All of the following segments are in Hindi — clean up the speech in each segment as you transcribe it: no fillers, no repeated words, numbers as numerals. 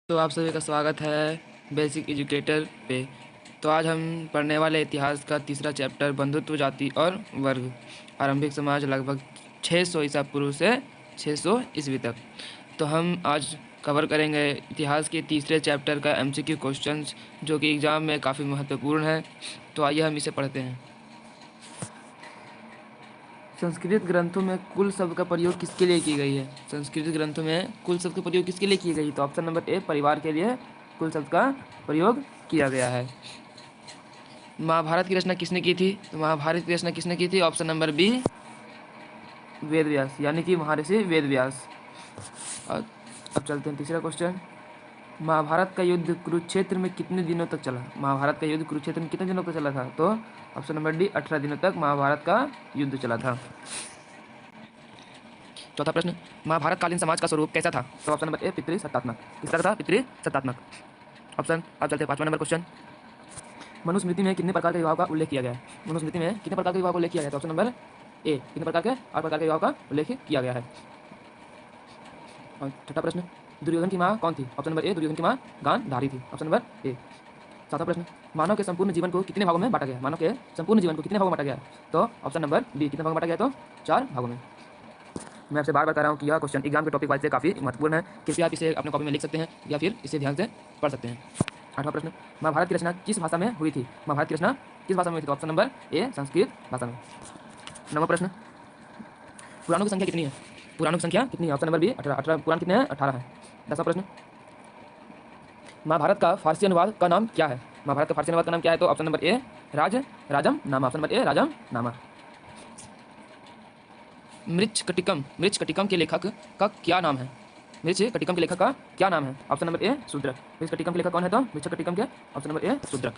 तो आप सभी का स्वागत है बेसिक एजुकेटर पे। तो आज हम पढ़ने वाले इतिहास का तीसरा चैप्टर बंधुत्व, जाति और वर्ग, आरंभिक समाज लगभग 600 ईसा पूर्व से 600 ईस्वी तक। तो हम आज कवर करेंगे इतिहास के तीसरे चैप्टर का एमसीक्यू क्वेश्चंस, जो कि एग्ज़ाम में काफ़ी महत्वपूर्ण है। तो आइए हम इसे पढ़ते हैं। संस्कृत ग्रंथों में कुल शब्द का प्रयोग किसके लिए की गई है? संस्कृत ग्रंथों में कुल शब्द का प्रयोग किसके लिए की गई? तो ऑप्शन नंबर ए, परिवार के लिए कुल शब्द का प्रयोग किया गया है। महाभारत की रचना किसने की थी? तो महाभारत की रचना किसने की थी? Option number B, Ved Vyas, यानी कि महर्षि वेद व्यास। और अब चलते हैं तीसरा क्वेश्चन। महाभारत का युद्ध कुरुक्षेत्र में कितने दिनों तक चला? महाभारत का युद्ध कुरुक्षेत्र में कितने दिनों तक चला था? तो ऑप्शन नंबर डी, 18 दिनों तक महाभारत का युद्ध चला था। चौथा प्रश्न, महाभारत कालीन समाज का स्वरूप कैसा था? तो ऑप्शन नंबर ए, पितृ सत्तात्मक। किस तरह था? पितृ सत्तात्मक। ऑप्शन, अब चलते हैं पांचवा नंबर क्वेश्चन। मनुस्मृति में कितने प्रकार के विवाह का उल्लेख किया गया है? मनुस्मृति में कितने प्रकार के विवाह का उल्लेख किया गया है? तो ऑप्शन नंबर ए, कितने प्रकार के? 8 प्रकार के विवाह का उल्लेख किया गया है। और छठा प्रश्न, दुर्योधन की माँ कौन थी? ऑप्शन नंबर ए, दुर्योधन की माँ गांधारी थी। Option number A. सातवां प्रश्न, मानव के संपूर्ण जीवन को कितने भागों में बांटा गया? मानव के संपूर्ण जीवन को कितने भागों में बांटा गया? तो ऑप्शन नंबर बी, कितने भागों में बांटा गया? तो 4 भागों में। मैं आपसे बार बार कह रहा हूँ कि यह क्वेश्चन एग्जाम के टॉपिक वाइज से काफ़ी महत्वपूर्ण है। कृपया आप इसे अपने कॉपी में लिख सकते हैं या फिर इसे ध्यान से पढ़ सकते हैं। आठवां प्रश्न, महाभारत की रचना किस भाषा में हुई थी? महाभारत की रचना किस भाषा में हुई थी? तो ऑप्शन नंबर ए, संस्कृत भाषा में। नौवां प्रश्न, पुराणों की संख्या कितनी है? पुराणों की संख्या कितनी है? Option number B, 18। पुराण कितने हैं? 18 है। 10वां प्रश्न, महाभारत का फारसी अनुवाद का नाम क्या है? महाभारत का फारसी अनुवाद का नाम क्या है? तो ऑप्शन नंबर ए, राजम नामा। ऑप्शन नंबर ए, राजम नामा। मृच्छकटिकम के लेखक का क्या नाम है? मृच्छकटिकम के लेखक का क्या नाम है? Option number A, Shudraka. Mrichchhakatikam के लेखक कौन है? तो मृच्छकटिकम के ऑप्शन नंबर ए, शूद्रक।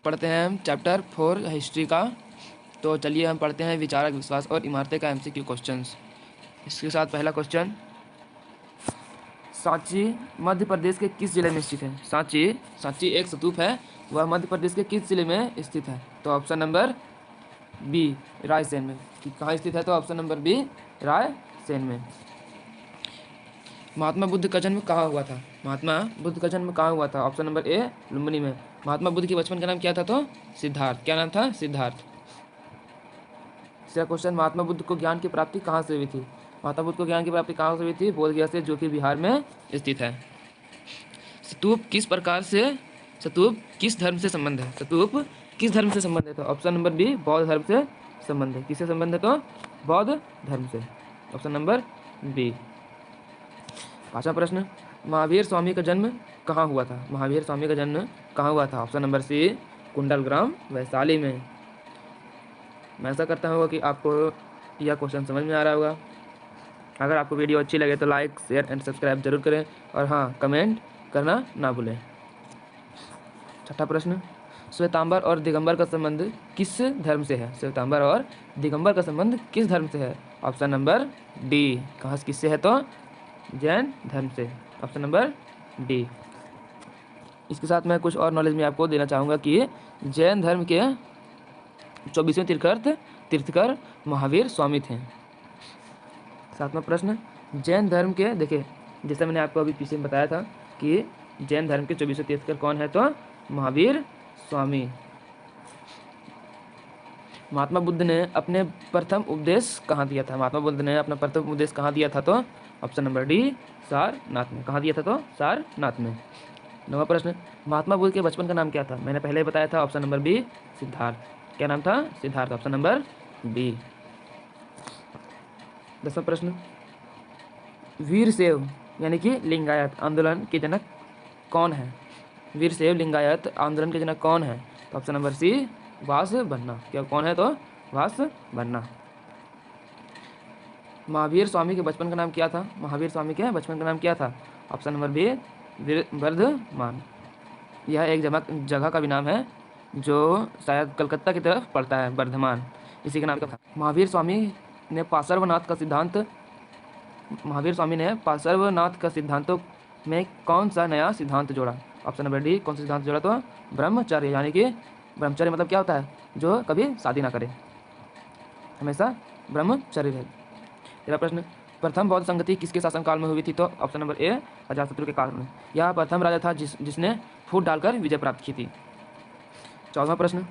पढ़ते हैं हम चैप्टर 4 हिस्ट्री का। तो चलिए हम पढ़ते हैं विचारक, विश्वास और इमारतें का एमसीक्यू क्वेश्चंस। इसके साथ पहला क्वेश्चन, सांची मध्य प्रदेश के किस जिले में स्थित है? सांची एक स्तूप है, वह मध्य प्रदेश के किस जिले में स्थित है? तो ऑप्शन नंबर बी, रायसेन में। कि कहाँ स्थित है? तो ऑप्शन नंबर बी, रायसेन में। महात्मा बुद्ध का जन्म कहाँ हुआ था? महात्मा बुद्ध का जन्म कहाँ हुआ था? ऑप्शन नंबर ए, लुम्बिनी में। महात्मा बुद्ध के बचपन का नाम क्या था? तो सिद्धार्थ। क्या नाम था? सिद्धार्थ। तीसरा क्वेश्चन, महात्मा बुद्ध को ज्ञान की प्राप्ति कहाँ से हुई थी? महात्मा बुद्ध को ज्ञान की प्राप्ति कहाँ से हुई थी? बोधगया से, जो कि बिहार में स्थित है। स्तूप किस धर्म से संबंध है? स्तूप किस धर्म से संबंध है? तो ऑप्शन नंबर बी, बौद्ध धर्म से संबंध है। किससे संबंध है? तो बौद्ध धर्म से। Option number B. पांचवा प्रश्न, महावीर स्वामी का जन्म कहाँ हुआ था? महावीर स्वामी का जन्म कहाँ हुआ था? ऑप्शन नंबर सी, कुंडलग्राम, वैशाली में। मैं ऐसा करता हूँ कि आपको यह क्वेश्चन समझ में आ रहा होगा। अगर आपको वीडियो अच्छी लगे तो लाइक, शेयर एंड सब्सक्राइब जरूर करें, और हाँ, कमेंट करना ना भूलें। छठा प्रश्न, श्वेतांबर और दिगंबर का संबंध किस धर्म से है? श्वेतांबर और दिगंबर का संबंध किस धर्म से है? ऑप्शन नंबर डी, कहाँ से, किससे है? तो जैन धर्म से। Option number D. इसके साथ मैं कुछ और नॉलेज में आपको देना चाहूँगा कि जैन धर्म के 24वें तीर्थकर महावीर स्वामी थे। सातवां प्रश्न, जैन धर्म के, देखिए जैसा मैंने आपको अभी पीछे बताया था कि जैन धर्म के 24वें तीर्थकर कौन है? तो महावीर स्वामी। महात्मा बुद्ध ने अपने प्रथम उपदेश कहाँ दिया था? महात्मा बुद्ध ने अपना प्रथम उपदेश कहाँ दिया था? तो ऑप्शन नंबर डी, सारनाथ में। कहाँ दिया था? तो सारनाथ में। नौवां प्रश्न, महात्मा बुद्ध के बचपन का नाम क्या था? मैंने पहले ही बताया था, ऑप्शन नंबर बी, सिद्धार्थ। क्या नाम था? सिद्धार्थ। Option number B. 10वां प्रश्न, वीरशैव यानी कि लिंगायत आंदोलन के जनक कौन है? वीरशैव लिंगायत आंदोलन के जनक कौन है? तो ऑप्शन नंबर सी, वासवन्ना। क्या कौन है? तो वासवन्ना। महावीर स्वामी के बचपन का नाम क्या था? महावीर स्वामी के बचपन का नाम क्या था? Option number B, Vardhaman. यह एक जगह का भी नाम है जो शायद कलकत्ता की तरफ पड़ता है, वर्धमान, इसी के नाम का था। महावीर स्वामी ने पार्श्वनाथ का सिद्धांतों में कौन सा नया सिद्धांत जोड़ा? ऑप्शन नंबर डी, कौन सा सिद्धांत जोड़ा? तो ब्रह्मचर्य, यानी कि ब्रह्मचर्य मतलब क्या होता है? जो कभी शादी ना करे, हमेशा ब्रह्मचर्य रहे। तेरा प्रश्न, प्रथम बौद्ध संगति किसके शासनकाल में हुई थी? तो ऑप्शन नंबर ए अजातशत्रु के काल में। यह प्रथम राजा था जिसने फूट डालकर विजय प्राप्त की थी। 14वां प्रश्न,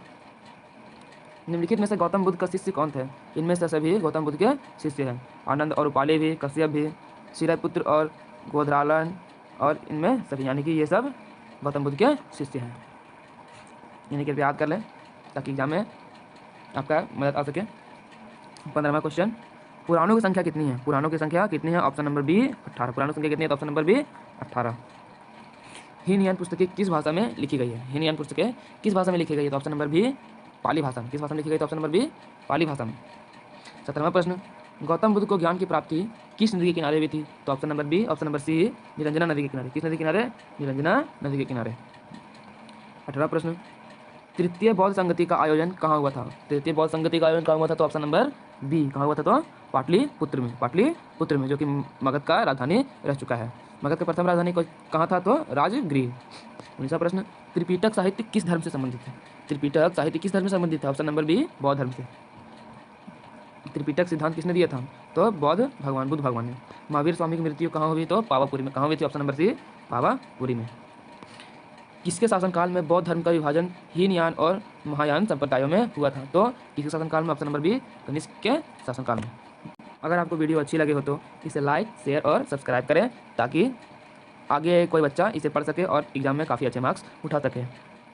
निम्नलिखित में से गौतम बुद्ध का शिष्य कौन थे? इनमें से सभी गौतम बुद्ध के शिष्य हैं। आनंद और उपाली भी, कश्यप भी, शिलापुत्र और गोधरालन, और इनमें सभी, यानी कि ये सब गौतम बुद्ध के शिष्य हैं। यानी कि याद कर लें ताकि एग्जाम में आपका मदद आ सके। 15वां क्वेश्चन, पुराणों की संख्या कितनी है? पुराणों की संख्या कितनी है? Option number B 18। पुराणों की संख्या कितनी है? तो ऑप्शन नंबर बी 18। हीनयान पुस्तकें किस भाषा में लिखी गई है? हीनयान पुस्तकें किस भाषा में लिखी गई है? तो ऑप्शन नंबर बी पाली भाषा में। किस भाषा में लिखी गई? तो ऑप्शन नंबर बी पाली भाषा में। 17वां प्रश्न, गौतम बुद्ध को ज्ञान की प्राप्ति किस नदी के किनारे हुई थी? तो option number B, option number C Niranjana नदी के किनारे। किस नदी के किनारे? निरंजना नदी के किनारे। 18वां प्रश्न, तृतीय बौद्ध संगति का आयोजन कहाँ हुआ था? तृतीय बौद्ध संगति का आयोजन कहाँ हुआ था? तो ऑप्शन नंबर बी, कहाँ हुआ था? तो पाटलिपुत्र में। पाटलिपुत्र में, जो कि मगध का राजधानी रह चुका है। मगध का प्रथम राजधानी कहाँ था? तो राजगृह। 19वां प्रश्न, त्रिपिटक साहित्य किस धर्म से संबंधित है? त्रिपिटक साहित्य किस धर्म से संबंधित है? ऑप्शन नंबर बी बौद्ध धर्म से। त्रिपिटक सिद्धांत किसने दिया था? तो बुद्ध भगवान ने। महावीर स्वामी की मृत्यु कहाँ हुई? तो पावापुरी में। कहाँ हुई थी? ऑप्शन नंबर सी पावापुरी में। किसके शासनकाल में बौद्ध धर्म का विभाजन हीनयान और महायान संप्रदायों में हुआ था? तो किसके शासनकाल में? ऑप्शन नंबर बी कनिष्क के शासनकाल में। अगर आपको वीडियो अच्छी लगी हो तो इसे लाइक, शेयर और सब्सक्राइब करें ताकि आगे कोई बच्चा इसे पढ़ सके और एग्जाम में काफ़ी अच्छे मार्क्स उठा सके।